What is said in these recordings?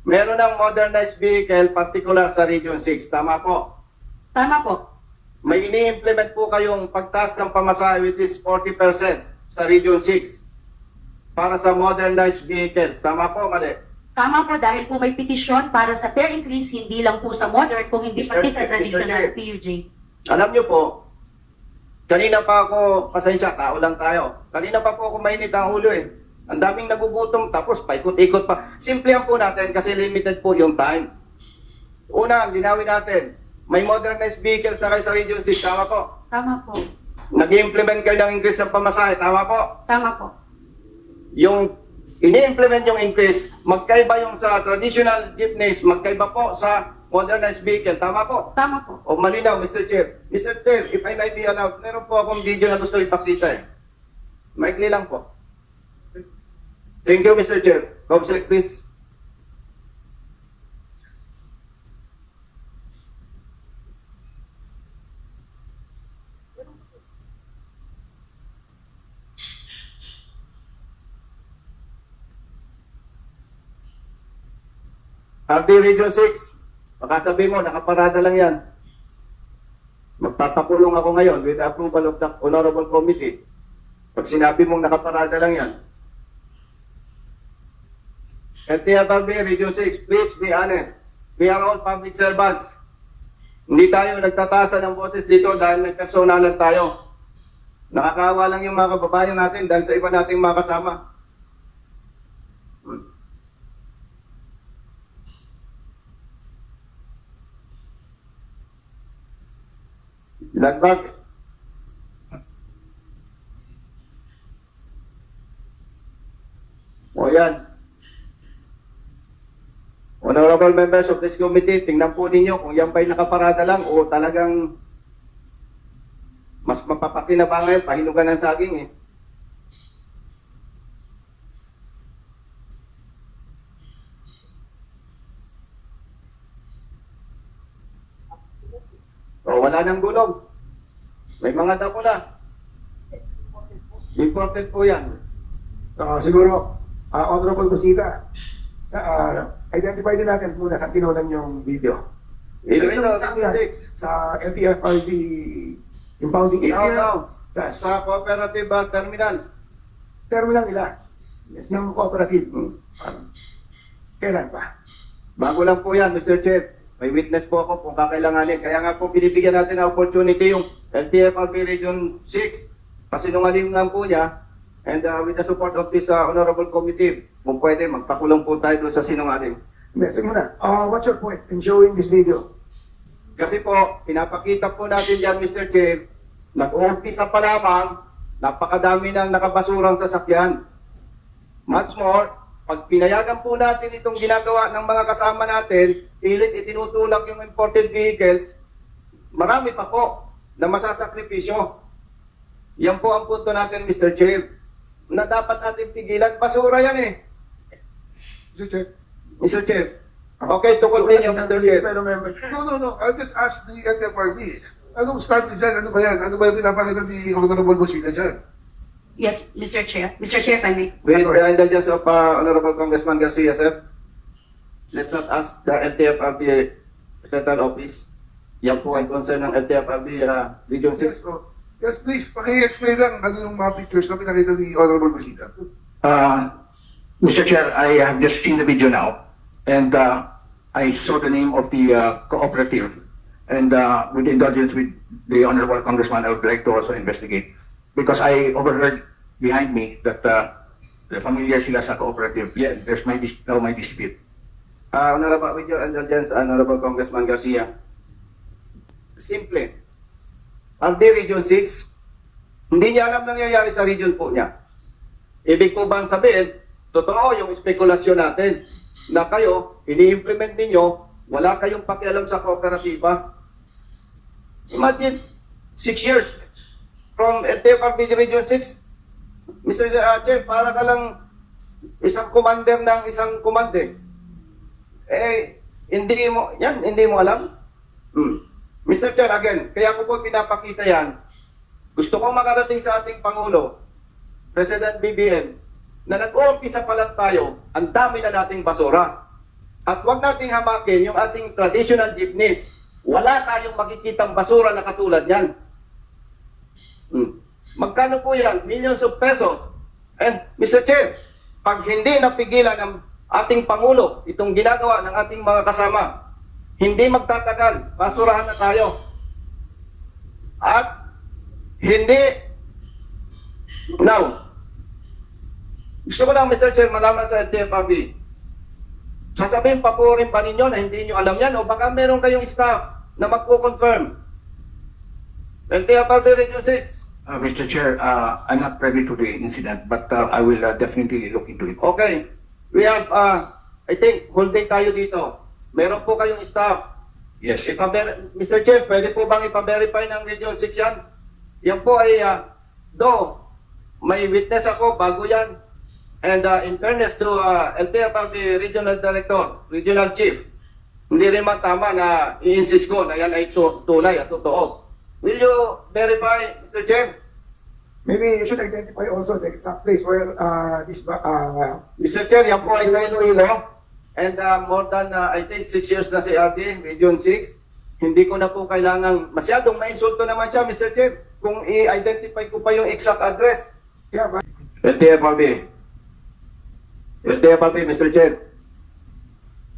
Meron ng modernized vehicle, particular sa Region 6. Tama po. Tama po. May ini-implement po kayong pagtaas ng pamasahe which is 40% sa Region 6 para sa modernized vehicles. Tama po, mali? Tama po dahil po may petisyon para sa fare increase, hindi lang po sa modern, kung hindi Mr. pati sa Chair, traditional Mr. PUJ. Alam niyo po, kanina pa ako, pasensya, tao lang tayo. Kanina pa po ako mainit ang ulo eh. Ang daming nagugutom, tapos paikot-ikot pa. Simplihan po natin kasi limited po yung time. Una, linawin natin. May modernized vehicle sa kayo sa Region 6, tama po? Tama po. Nag-implement kayo ng increase ng pamasahe, tama po? Tama po. Yung ini-implement yung increase, magkaiba yung sa traditional jeepneys, magkaiba po sa modernized vehicle, tama po? Tama po. O malinaw, Mr. Chair. Mr. Chair, if I might be allowed, meron po akong video na gusto ipakita eh. Maikli lang po. Thank you, Mr. Chair. Comsec, please. RD Region 6, baka sabihin mo, nakaparada lang yan. Magpapakulong ako ngayon with the approval of the Honorable Committee. Pag sinabi mong nakaparada lang yan. LTFRB Region 6, please be honest. We are all public servants. Hindi tayo nagtatasa ng boses dito dahil nagpersonalan tayo. Nakakawa lang yung mga kababayan natin dahil sa iba nating mga kasama. Lagbag. O yan. Honorable members of this committee, tingnan po ninyo kung yan ba'y nakaparada lang o talagang mas mapapakinabangan, pahinugan ng saging eh. O wala nang gulong. May mga dako na. Important po yan. Siguro, Honorable Busita, identify din natin muna sa kinunan yung video. Iloilo, Sa- Region 6. Sa LTFRB impounding Ikaw area, daw. sa Sa cooperative terminals. terminal nila, ng cooperative. Kailan pa? Bago lang po yan, Mr. Chair. May witness po ako kung kakailanganin. Kaya nga po binibigyan natin ng opportunity yung LTFRB Region 6. Pasinungalingan po niya. And with the support of this Honorable Committee, kung pwede, magpakulong po tayo doon sa sinungaling. Hindi, sige muna. What's your point in showing this video? Kasi po, pinapakita po natin yan, Mr. Chair, nag-uumpisa pa lamang, napakadami ng nakabasurang sasakyan. Much more, pag pinayagan po natin itong ginagawa ng mga kasama natin, pilit itinutulak yung imported vehicles, marami pa po na masasakripisyo. Yan po ang punto natin, Mr. Chair, na dapat natin pigilan. Basura yan eh. Mr. Chair. Mr. Chair. Okay, to continue, Mr. Chair. Pero member. No. I'll just ask the NFRB. Anong stand dyan? Ano ba yan? Ano ba yung pinapakita ni Honorable Busita dyan? Yes, Mr. Chair. Mr. Chair, if I may. With the indulgence of Honorable Congressman Garcia, sir, let's not ask the LTFRB Central Office. Yan po ang concern ng LTFRB Region 6. Yes, please. Paki-explain lang ano yung mga pictures na pinakita ni Honorable Busita. Mr. Chair, I have just seen the video now, and I saw the name of the cooperative. And with the indulgence with the Honorable Congressman, I would like to also investigate. Because I overheard behind me that familiar sila sa cooperative. Yes. There's now my dispute. Honorable, with your indulgence, Honorable Congressman Garcia, simple. Ang Region 6, hindi niya alam nangyayari sa region po niya. Ibig po bang sabihin, totoo yung spekulasyon natin na kayo, ini-implement ninyo, wala kayong pakialam sa kooperatiba. Imagine, 6 years from LTFRB Region 6. Mr. Chair, para ka lang isang commander ng isang komande. Hindi mo alam? Mr. Chair, again, kaya ko po pinapakita yan. Gusto kong makarating sa ating Pangulo, President BBM, na nag-uumpisa pa lang tayo, ang dami na nating basura. At huwag nating hamakin yung ating traditional jeepneys. Wala tayong makikitang basura na katulad yan. Magkano po yan? Millions of pesos. And Mr. Chair, pag hindi napigilan ng ating Pangulo itong ginagawa ng ating mga kasama, hindi magtatagal, basurahan na tayo. At hindi, now, gusto ko lang Mr. Chair malaman sa LTFRB, sasabihin pa po rin ba ninyo na hindi nyo alam yan o baka meron kayong staff na magko-confirm? LTFRB Region 6. Mr. Chair, I'm not privy to the incident, but I will definitely look into it. Okay. We have, I think, whole day tayo dito. Meron po kayong staff. Yes. Mr. Chair, pwede po bang ipa-verify ng Region 6 yan? Yan po ay, may witness ako bago yan. And in fairness to LTFRB Regional Director, Regional Chief, hindi rin man tama na i-insist ko na yan ay tunay at totoo. Will you verify, Mr. Chair? Maybe you should identify also the exact place where Mr. Chair, yan po ay sa Iloilo. And more than, I think, 6 years na si RD, Region 6. Hindi ko na po kailangang, masyadong mainsulto naman siya, Mr. Chair, kung i-identify ko pa yung exact address. yeah, but LTFRB, Mr. Chair.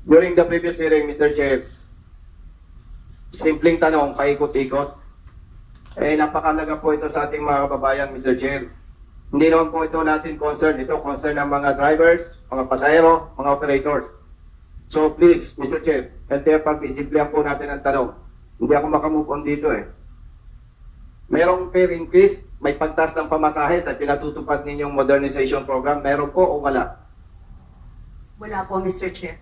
During the previous hearing, Mr. Chair, simpleng tanong, paikot-ikot. Napakalaga po ito sa ating mga kababayan, Mr. Chair. Hindi naman po ito natin concern. Ito concern ng mga drivers, mga pasahero, mga operators. So please, Mr. Chair, LTFRB, simplihan po natin ang tanong. Hindi ako makamove on dito Mayroong fare increase, may pagtaas ng pamasahe sa pinatutupad ninyong modernization program. Meron po o wala? Wala po, Mr. Chair.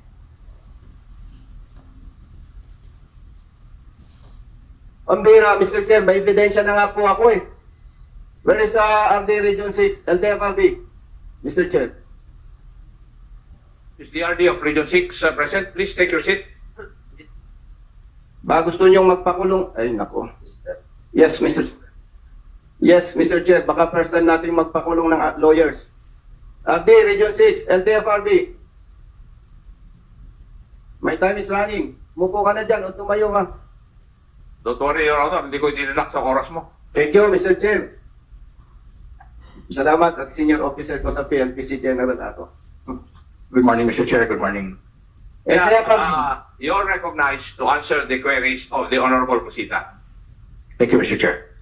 Ang bira, Mr. Chair, may ebidensya na nga po ako Where is RD Region 6, LTFRB? Mr. Chair. Is the RD of Region 6 present? Please take your seat. Ba gusto niyong magpakulong? Ay, nako. Yes, Mr. Yes, Mr. Chair, baka first time natin magpakulong ng lawyers. RD Region 6, LTFRB. My time is running. Mupo ka na dyan o tumayo ka. Don't worry, Your Honor. Hindi ko itinilak sa oras mo. Thank you, Mr. Chair. Salamat at senior officer ko sa PLPC General Ato. Good morning, Mr. Chair. Good morning. You're recognized to answer the queries of the Honorable Busita. Thank you, Mr. Chair.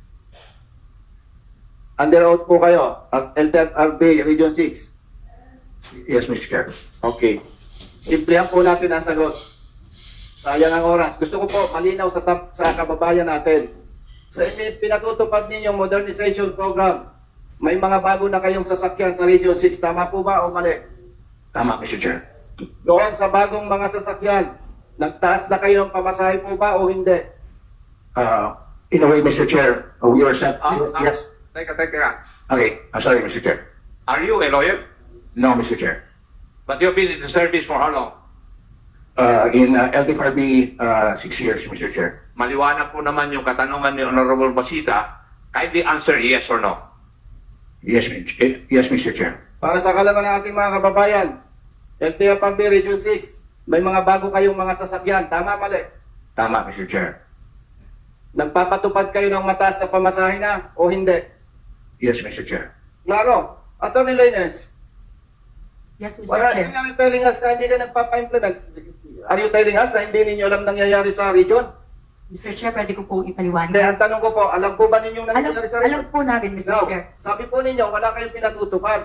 Under oath po kayo at LTFRB Region 6. Yes, Mr. Chair. Okay. Simplihan po natin ang sagot. Sayang ang oras. Gusto ko po malinaw sa kababayan natin. Sa pinatutupad ninyong modernization program, may mga bago na kayong sasakyan sa Region 6. Tama po ba o mali? Tama, Mr. Chair. Doon sa bagong mga sasakyan, nagtaas na kayo ng pamasahe po ba o hindi? In a way, Mr. Chair, we are set. Yes. Teka. Okay. I'm sorry, Mr. Chair. Are you a lawyer? No, Mr. Chair. But you've been in the service for how long? In LTFRB, 6 years, Mr. Chair. Maliwanag po naman yung katanungan ni Honorable Busita. Kindly answer yes or no. Yes, Mr. Chair. Para sa kalaman ng ating mga kababayan, LTFRB Region 6, may mga bago kayong mga sasakyan. Tama, mali? Tama, Mr. Chair. Nagpapatupad kayo ng mataas na pamasahe na o hindi? Yes, Mr. Chair. Klaro. Attorney Lainez, Yes, Mr. wala Chair. hindi telling us na hindi ka nagpapa-implement. Are you telling us na hindi ninyo alam nangyayari sa region? Mr. Chair, pwede ko pong Hindi, ipaliwanag. ang tanong ko po, alam po ba ninyong nangyayari sa Alam region? po namin, Mr. No. Chair. Sabi po ninyo, wala kayong pinatutupad.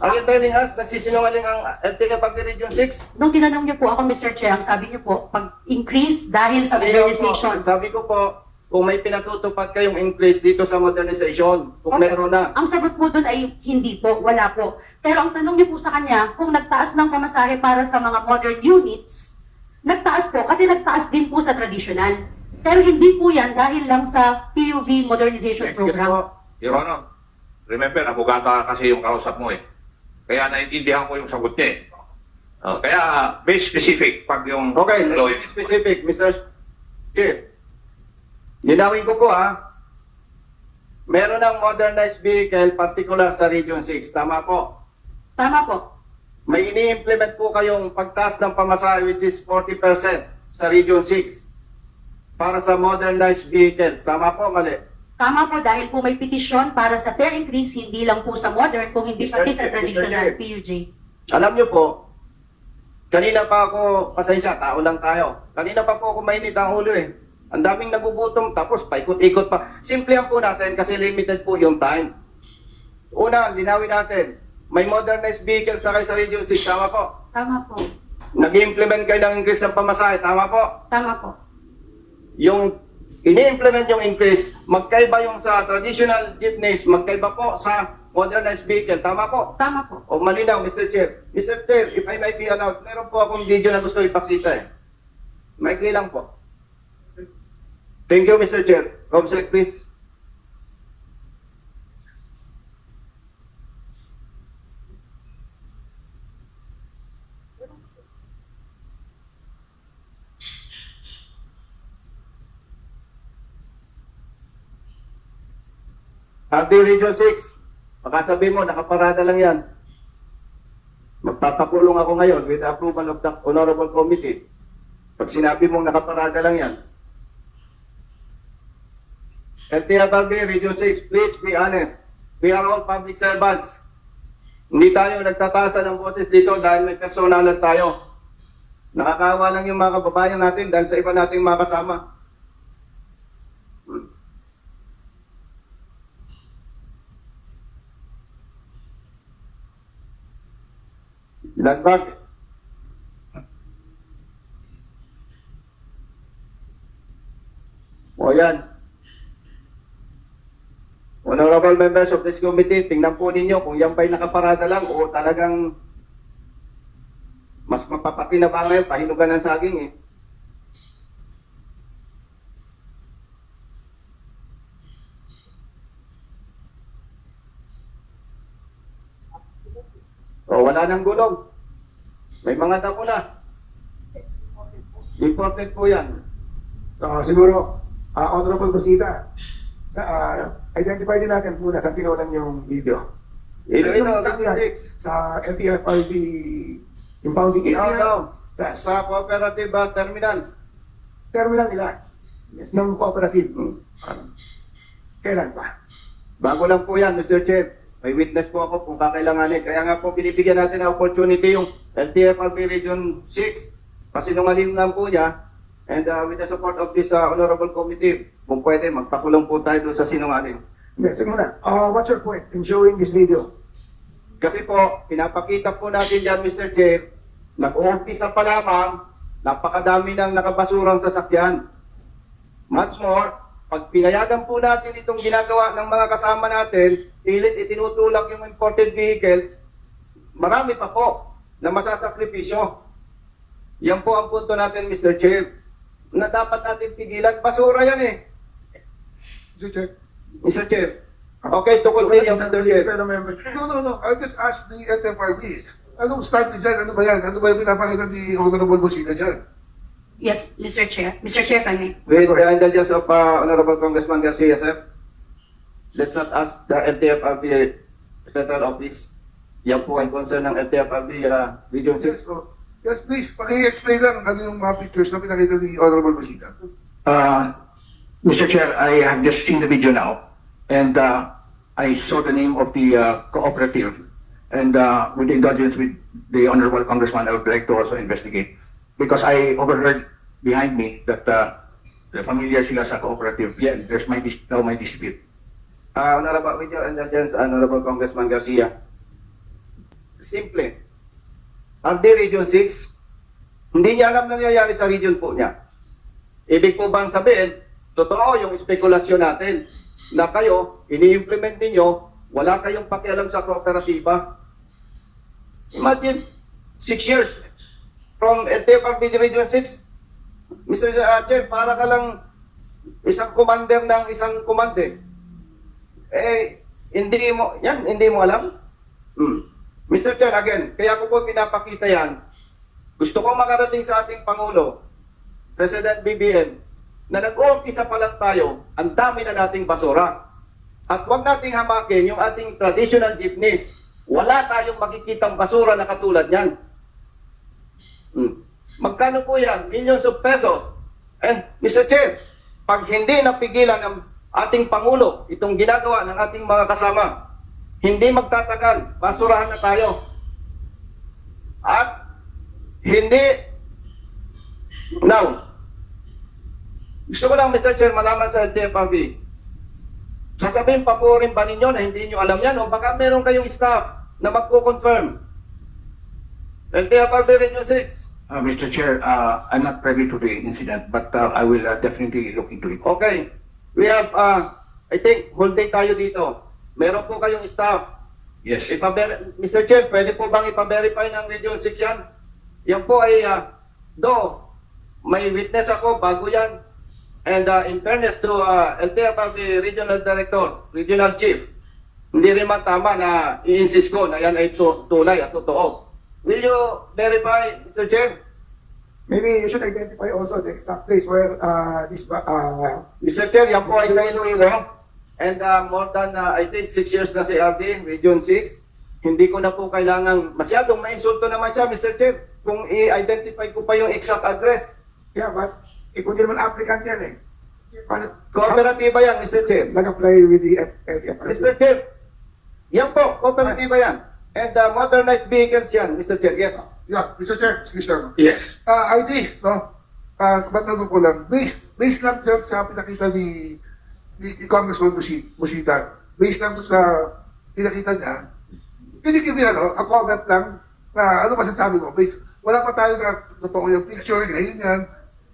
Are you telling us, nagsisinungaling ang LTFRB Region 6? Nung tinanong niyo po ako, Mr. Chair, ang sabi niyo po, pag-increase dahil sa modernization. Sabi ko po, kung may pinatutupad kayong increase dito sa modernization, kung meron na. Ang sagot po doon ay hindi po, wala po. Pero ang tanong niyo po sa kanya, kung nagtaas ng pamasahe para sa mga modern units, nagtaas po, kasi nagtaas din po sa traditional. Pero hindi po yan dahil lang sa PUV modernization Excuse program. po. Your Honor, remember, abogata kasi yung kausap mo Kaya naiintindihan ko yung sagot niya kaya, be specific pag yung Okay, lawyer. let's be specific, Mr. Chair. Linawin ko po Meron ng modernized vehicle particular sa Region 6. Tama po. Tama po. may ini-implement po kayong pagtaas ng pamasahe which is 40% sa Region 6 para sa modernized vehicles. Tama po, mali? Tama po dahil po may petisyon para sa fare increase, hindi lang po sa modern, kung hindi Mr. pati sa Chair, traditional Mr. Chair. PUJ. Alam nyo po, kanina pa ako, pasensya, tao lang tayo. Kanina pa po ako mainit ang ulo eh. Ang daming nagugutom, tapos paikot-ikot pa. Simplihan po natin kasi limited po yung time. Una, linawin natin. May modernized vehicles sa kayo sa Region 6, tama po? Tama po. Nag-implement kayo ng increase ng pamasahe, tama po? Tama po. Yung ini-implement yung increase, magkaiba yung sa traditional jeepneys, magkaiba po sa modernized vehicle, tama po? Tama po. O malinaw, Mr. Chair. Mr. Chair, if I might be allowed, meron po akong video na gusto ipakita eh. Maikli lang po. Thank you, Mr. Chair. Comsec, please. RD Region 6, baka sabi mo, nakaparada lang yan. Magpapakulong ako ngayon with approval of the Honorable Committee. Pag sinabi mong nakaparada lang yan. LTFRB Region 6, please be honest. We are all public servants. Hindi tayo nagtataasan ng boses dito dahil may personalan tayo. Nakakawa lang yung mga kababayan natin dahil sa iba nating mga kasama. Lagbag. O yan. Honorable members of this committee, tingnan po ninyo kung yan ba'y nakaparada lang o talagang mas mapapakinabangan, pahinugan ng saging eh. O wala nang gulong. May mga dako na. Imported po yan. Siguro, Honorable Busita, identify din natin muna sa tinunan yung video. Iloilo, Sa- Region 6. Sa LTFRB impounding Ikaw area, daw. sa Sa cooperative terminals. terminal nila ng cooperative. Kailan pa? Bago lang po yan, Mr. Chair. May witness po ako kung kakailanganin. Kaya nga po binibigyan natin ng opportunity yung LTFRB Region 6. Pasinungalingan po niya. And with the support of this Honorable Committee, kung pwede, magpakulong po tayo doon sa sinungaling. Yes, sige muna. What's your point in showing this video? Kasi po, pinapakita po natin dyan, Mr. Chair, nag-uumpisa pa lamang, napakadami ng nakabasurang sasakyan. Much more, pag pinayagan po natin itong ginagawa ng mga kasama natin, pilit itinutulak yung imported vehicles, marami pa po na masasakripisyo. Yan po ang punto natin, Mr. Chair, na dapat natin pigilan. Basura yan eh. Mr. Chair. Okay, tukol kayo, Mr. Chair. Pero member, No. I'll just ask the LTFRB. Anong stand niyo dyan? Ano ba yan? Ano ba yung pinapakita ni Honorable Busita dyan? Yes, Mr. Chair. Mr. Chair, if I may. With the indulgence of Honorable Congressman Garcia, sir, let's not ask the LTFRB Central Office. Yan po ang concern ng LTFRB Region 6. Yes, please. Paki-explain lang ano yung mga pictures na pinakita ni Honorable Busita. Mr. Chair, I have just seen the video now, and I saw the name of the cooperative, and with the indulgence with the Honorable Congressman, I would like to also investigate, because I overheard behind me that the familiar sila sa cooperative. Yes. There's now my dispute. Honorable, with your indulgence, Honorable Congressman Garcia, simple. RD Region 6, hindi niya alam na nangyayari sa region po niya. Ibig po bang sabihin, totoo yung spekulasyon natin na kayo, ini-implement ninyo, wala kayong pakialam sa kooperatiba. Imagine, 6 years from LTFRB Region 6. Mr. Chair, para ka lang isang commander ng isang komande. Hindi mo alam? Mr. Chair, again, kaya ko po pinapakita yan. Gusto ko makarating sa ating Pangulo, President BBM, na nag-uumpisa pa lang tayo, ang dami na nating basura. At huwag nating hamakin yung ating traditional jeepneys. Wala tayong makikitang basura na katulad niyan. Magkano po yan? Millions of pesos. And Mr. Chair, pag hindi napigilan ng ating Pangulo itong ginagawa ng ating mga kasama, hindi magtatagal, basurahan na tayo. At hindi, now, gusto ko lang Mr. Chair malaman sa LTFRB, sasabihin pa po rin ba ninyo na hindi nyo alam yan o baka meron kayong staff na magko-confirm? LTFRB Region 6. Mr. Chair, I'm not privy to the incident, but I will definitely look into it. Okay. We have, I think, whole day tayo dito. Meron po kayong staff. Yes. Mr. Chair, pwede po bang ipa-verify ng Region 6 yan? Yan po ay, may witness ako, bago yan. And in fairness to LTFRB Regional Director, Regional Chief, hindi rin man tama na i-insist ko na yan ay tunay at totoo. Will you verify, Mr. Chair? Maybe you should identify also the exact place where Mr. Chair, yan po ay sa Iloilo. And more than, I think, 6 years na si RD, Region 6. Hindi ko na po kailangang, masyadong mainsulto naman siya, Mr. Chair, kung i-identify ko pa yung exact address. yeah, but kung di naman applicant yan eh. Kooperatiba yan, Mr. Chair. Nag-apply with the LTFRB. Mr. Chair, yan po, kooperatiba yan. And modernized vehicles yan, Mr. Chair, yes. Yeah, Mr. Chair, excuse lang. Yes. ID, no? Ba't ko lang, based lang dyan sa pinakita ni Congressman Busita, based lang sa pinakita niya, can you give me a comment lang na ano masasabi mo? Based, wala pa tayo na totoo yung picture, ngayon yan,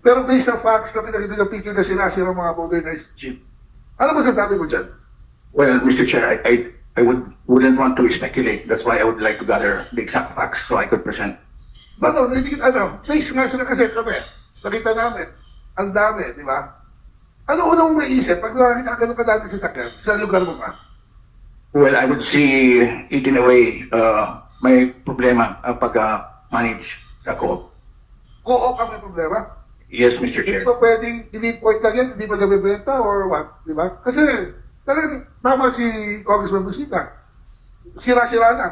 pero based on facts na pinakita yung picture na sinasira ng mga modernized jeep. Ano masasabi mo dyan? Well, Mr. Chair, I wouldn't want to speculate. That's why I would like to gather the exact facts so I could present. No, hindi kita, based nga sila kasi kami, nakita namin, ang dami, di ba? Ano unang maiisip pag nakakita ka ganun kadami sasakyan sa lugar mo pa? Well, I would see eating away may problema pag-manage sa co-op. Co-op ang may problema. Yes, Mr. Hindi Chair. ba pwedeng in-import lang yan, hindi ba nabibenta or what, di ba? Kasi talagang tama si Congressman Busita. Sira-sira na.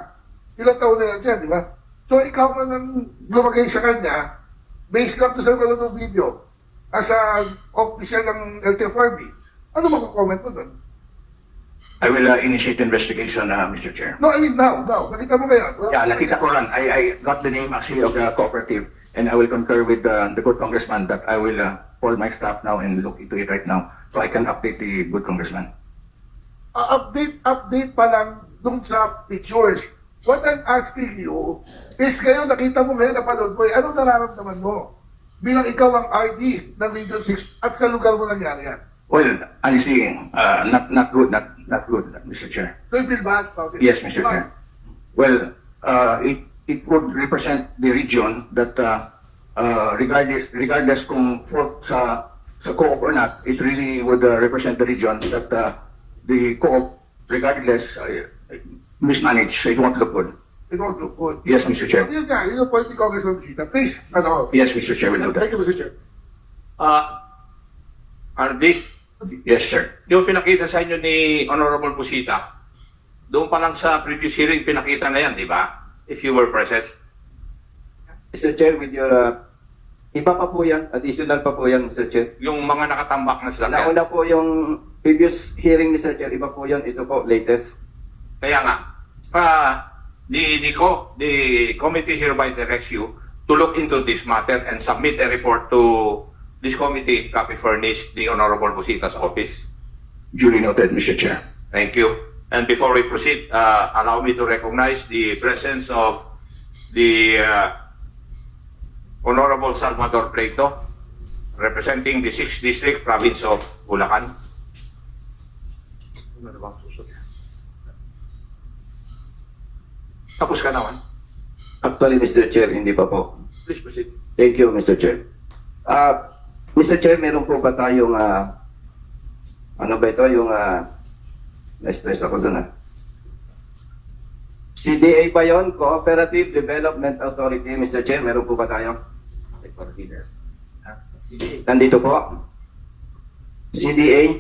Ilang taon na yan dyan, di ba? So ikaw man ang lumagay sa kanya, based lang to sa ng video, as a official ng LTFRB, ano mag-comment mo doon? I will initiate investigation, Mr. Chair. No, I mean now. Nakita mo ngayon. Yeah, nakita ko lang. I got the name actually of the cooperative, and I will concur with the good congressman that I will call my staff now and look into it right now so I can update the good congressman. Update pa lang dun sa pictures. What I'm asking you is ngayon, nakita mo ngayon, napanood mo, anong nararamdaman mo? Bilang ikaw ang RD ng Region 6 at sa lugar mo nangyari yan. Well, honestly, not good, Mr. Chair. Do you feel bad about it? Yes, Mr. Chair. Well, it would represent the region that regardless kung for sa co-op or not, it really would represent the region that the co-op, regardless, mismanaged, so it won't look good. It won't look good. Yes, Mr. Chair. Yun nga, yun yung point ni Congressman Busita. Please, Yes, Mr. Chair, will do that. Thank you, Mr. Chair. RD, Yes, sir. yung pinakita sa inyo ni Honorable Busita, doon pa lang sa previous hearing pinakita na yan, di ba? If you were present. Mr. Chair, with your, iba pa po yan, additional pa po yan, Mr. Chair. Yung mga nakatambak na sasakyan. Nauna po yung previous hearing, Mr. Chair, iba po yan, ito po, latest. Kaya nga, the committee hereby directs you to look into this matter and submit a report to this committee, copy furnished the Honorable Busita's office. Duly noted, Mr. Chair. Thank you. And before we proceed, allow me to recognize the presence of the Honorable Salvador Pleito, representing the 6th District, province of Bulacan. Tapos ka naman. Actually, Mr. Chair, hindi pa po. Please proceed. Thank you, Mr. Chair. Mr. Chair, meron po ba tayong, ano ba ito, yung, na-stress ako dun, CDA ba yun? Cooperative Development Authority, Mr. Chair, meron po ba tayo? Nandito po. CDA,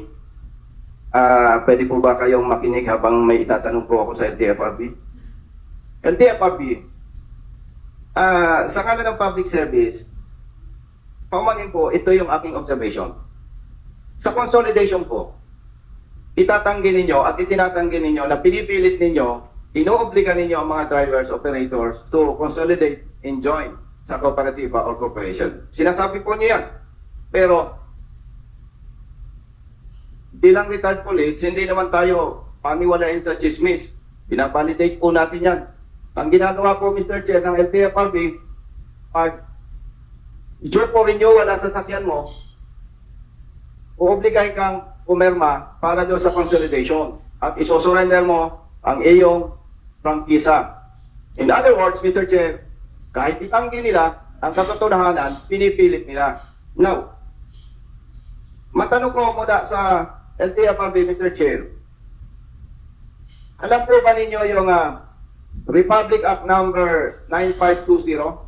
pwede po ba kayong makinig habang may itatanong po ako sa LTFRB? LTFRB, sa ngalan ng public service, paumanin po, ito yung aking observation. Sa consolidation po, itatanggi ninyo at itinatanggi ninyo na pinipilit ninyo, inoobliga ninyo ang mga drivers, operators to consolidate and join sa kooperatiba or corporation. Sinasabi po niyo yan. Pero, bilang retired police, hindi naman tayo paniwalain sa chismis. Binabalidate po natin yan. Ang ginagawa po, Mr. Chair, ng LTFRB, pag due for renewal ang sasakyan mo, uobligahin kang pumirma para doon sa consolidation at isosurrender mo ang iyong prangkisa. In other words, Mr. Chair, kahit itanggi nila, ang katotohanan, pinipilit nila. Now, matanong ko muna sa LTFRB, Mr. Chair, alam po ba ninyo yung Republic Act number 9520?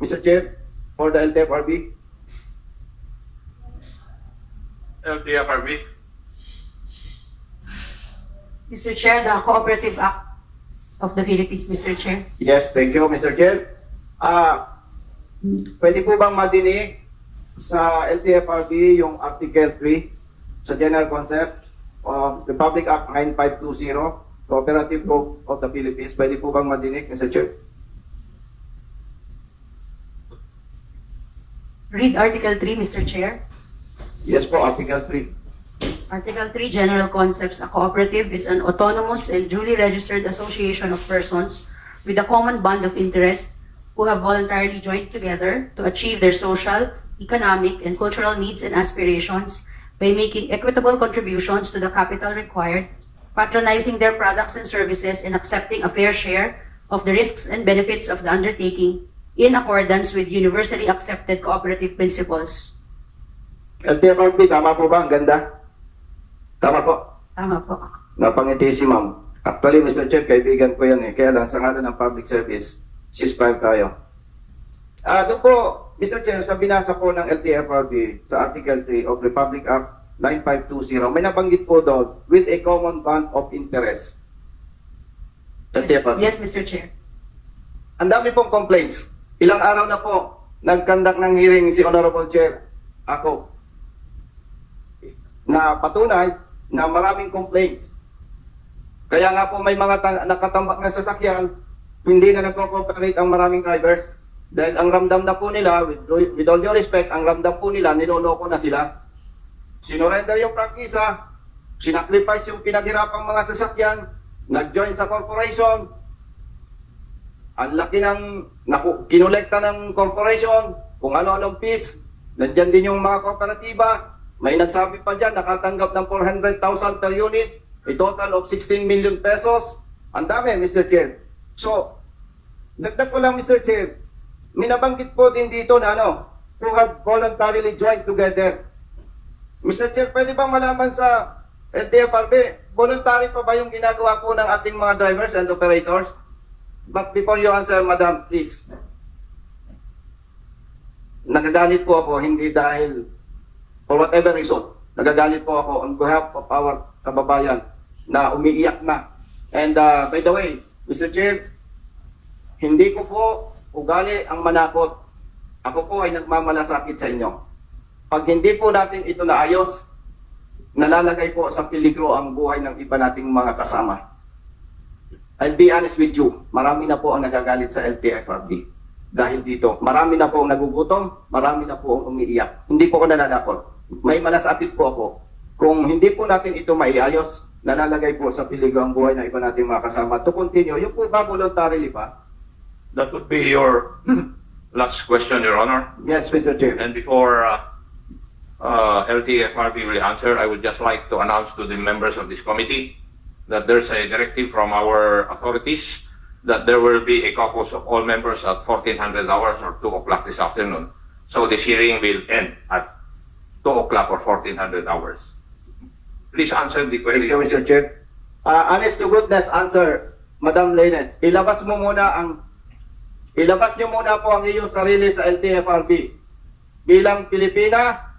Mr. Chair, for the LTFRB? LTFRB. Mr. Chair, the Cooperative Act of the Philippines, Mr. Chair. Yes, thank you, Mr. Chair. Pwede po bang madinig sa LTFRB yung Article 3 sa General Concept of Republic Act 9520, Cooperative Code of the Philippines? Pwede po bang madinig, Mr. Chair? Read Article 3, Mr. Chair. Yes po, Article 3. Article 3, General Concepts. A cooperative is an autonomous and duly registered association of persons with a common bond of interest who have voluntarily joined together to achieve their social, economic, and cultural needs and aspirations by making equitable contributions to the capital required, patronizing their products and services, and accepting a fair share of the risks and benefits of the undertaking in accordance with universally accepted cooperative principles. LTFRB, tama po ba? Ang ganda? Tama po. Tama po. Napangiti si ma'am. Actually, Mr. Chair, kaibigan ko yan eh. Kaya lang, sa ngalan ng public service, ceasefire tayo. Doon po, Mr. Chair, sa binasa po ng LTFRB sa Article 3 of Republic Act 9520, may nabanggit po doon with a common bond of interest. LTFRB. Yes, Mr. Chair. Ang dami pong complaints. Ilang araw na po, nag-conduct ng hearing si Honorable Chair, ako, na patunay na maraming complaints. Kaya nga po may mga nakatambak na sasakyan, hindi na nagko-cooperate ang maraming drivers. Dahil ang ramdam na po nila, with all due respect, ang ramdam po nila, niloloko na sila. Sinurrender yung prangkisa, sinacrifice yung pinaghirapang mga sasakyan, nag-join sa corporation, ang laki ng kinolekta ng corporation, kung ano-anong fees, nandyan din yung mga kooperatiba, may nagsabi pa dyan, nakatanggap ng 400,000 per unit, a total of 16 million pesos. Ang dami, Mr. Chair. So, dagdag ko lang, Mr. Chair, minabanggit po din dito na who have voluntarily joined together. Mr. Chair, pwede bang malaman sa LTFRB, voluntary pa ba yung ginagawa po ng ating mga drivers and operators? But before you answer, Madam, please. Nagagalit po ako, hindi dahil for whatever reason. Nagagalit po ako on behalf of our kababayan na umiiyak na. And by the way, Mr. Chair, hindi ko po ugali ang manakot. Ako po ay nagmamalasakit sa inyo. Pag hindi po natin ito naayos, nalalagay po sa peligro ang buhay ng iba nating mga kasama. I'll be honest with you, marami na po ang nagagalit sa LTFRB. Dahil dito, marami na po ang nagugutom, marami na po ang umiiyak. Hindi po ako nananakot. May malasakit po ako. Kung hindi po natin ito maiayos, nalalagay po sa peligro ang buhay ng iba nating mga kasama. To continue, yung po ba voluntarily ba? That would be your last question, Your Honor. Yes, Mr. Chair. And before LTFRB will answer, I would just like to announce to the members of this committee that there's a directive from our authorities that there will be a caucus of all members at 1400 hours or 2 o'clock this afternoon. So this hearing will end at 2 o'clock or 1400 hours. Please answer the Thank you, question. Mr. Chair. Honest to goodness answer, Madam Lenes. Ilabas niyo muna po ang iyong sarili sa LTFRB. Bilang Pilipina,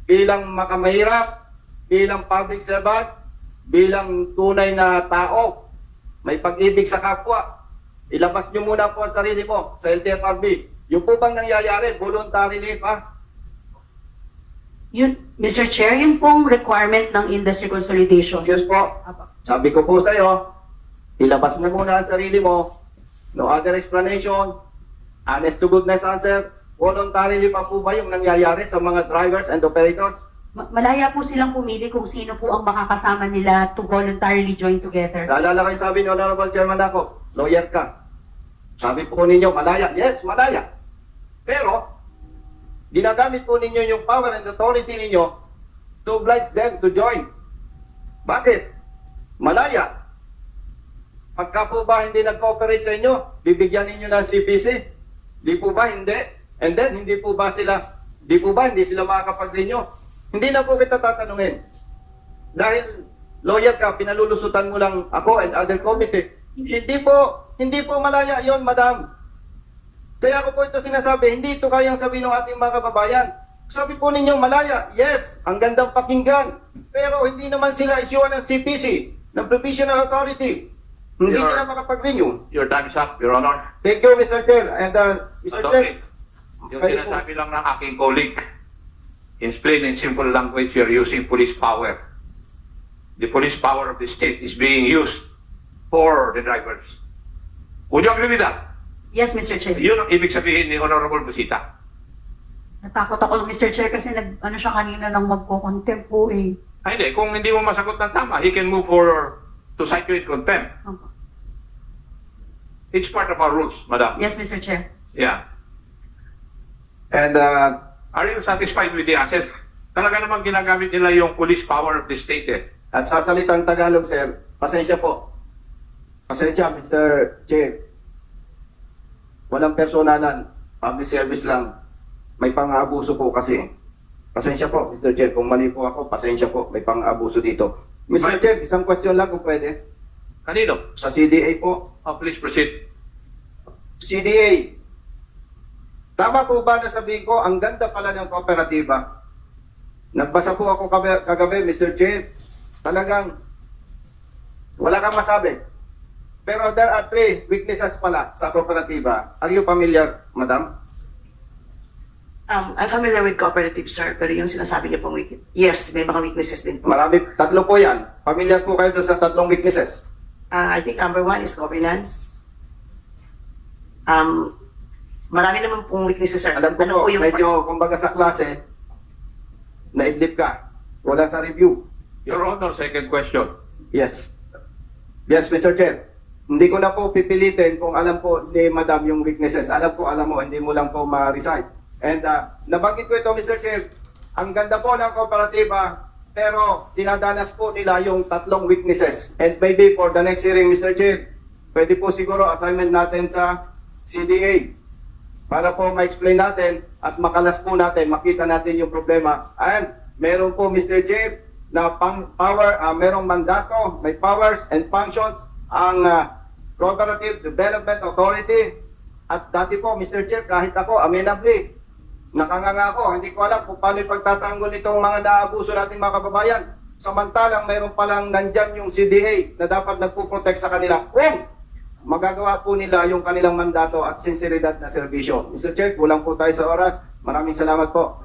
bilang makamahirap, bilang public servant, bilang tunay na tao, may pag-ibig sa kapwa. Ilabas nyo muna po ang sarili mo sa LTFRB. Yung po bang nangyayari, voluntary leave Yun, Mr. Chair, yun pong requirement ng industry consolidation. Yes po. Apo. Sabi ko po sa iyo, ilabas mo muna ang sarili mo. No other explanation. Honest to goodness answer. Voluntarily pa po ba yung nangyayari sa mga drivers and operators? Malaya po silang pumili kung sino po ang makakasama nila to voluntarily join together. Naalala kayo sabi ni Honorable Chairman ako, lawyer ka. Sabi po ninyo, malaya. Yes, malaya. Pero, ginagamit po ninyo yung power and authority ninyo to oblige them to join. Bakit? Malaya. Pagka po ba hindi nag-cooperate sa inyo, bibigyan ninyo ng CPC? Di po ba hindi? And then, hindi sila makakapag-renew? Hindi na po kita tatanungin. Dahil lawyer ka, pinalulusutan mo lang ako and other committee. Hindi po malaya yon, madam. Kaya ko po ito sinasabi, hindi ito kayang sabihin ng ating mga kababayan. Sabi po ninyo, malaya. Yes, ang gandang pakinggan. Pero hindi naman sila isyuan ng CPC, ng Provisional Authority. Hindi Your- sila makapag-renew. Your time is up, Your Honor. Thank you, Mr. Chair. And Mr. Chair, Yung sinasabi lang ng aking colleague, in plain and simple language, you're using police power. The police power of the state is being used for the drivers. Would you agree with that? Yes, Mr. Chair. Yun ang ibig sabihin ni Honorable Busita. Natakot ako, Mr. Chair, kasi siya kanina nang magko-contempt po eh. Ay, hindi. Kung hindi mo masagot ng tama, he can move to cite you in contempt. Opo. It's part of our rules, Madam. Yes, Mr. Chair. Yeah. and Are you satisfied with the answer? Talaga namang ginagamit nila yung police power of the state eh. at sa salitang Tagalog, sir, pasensya po. Pasensya, Mr. Chair. Walang personalan, public service lang. May pang-aabuso po kasi. Pasensya po, Mr. Chair. Kung mali po ako, pasensya po. May pang-aabuso dito. Mr. May- Chair, isang question lang kung pwede. Kanino? Sa CDA po. Please proceed. CDA. Tama po ba na sabihin ko, ang ganda pala ng kooperatiba? Nagbasa po ako kagabi, Mr. Chair. Talagang wala kang masabi. Pero there are 3 weaknesses pala sa kooperatiba. Are you familiar, madam? I'm familiar with cooperative, sir, pero yung sinasabi niyo pong yes, may mga weaknesses din po. Marami, 3 po yan. Familiar po kayo doon sa 3 weaknesses. I think number 1 is governance. Marami naman pong weaknesses, sir. Alam ko po, medyo, kumbaga sa klase, naidlip ka. Wala sa review. Your Honor, second question. Yes. Yes, Mr. Chair. Hindi ko na po pipilitin kung alam po ni Madam yung weaknesses. Alam mo, hindi mo lang po ma-recite. And nabanggit ko ito, Mr. Chair. Ang ganda po ng kooperatiba, pero dinadanas po nila yung 3 weaknesses. And maybe for the next hearing, Mr. Chair, pwede po siguro assignment natin sa CDA para po ma-explain natin at makalas po natin, makita natin yung problema. And meron po, Mr. Chair, na merong mandato, may powers and functions ang Cooperative Development Authority. At dati po, Mr. Chair, kahit ako, amenably, nakanganga ako, hindi ko alam kung paano ipagtatanggol itong mga naabuso nating mga kababayan. Samantalang mayroon palang nandyan yung CDA na dapat nagpuprotect sa kanila kung magagawa po nila yung kanilang mandato at sinseridad na serbisyo. Mr. Chair, kulang po tayo sa oras. Maraming salamat po.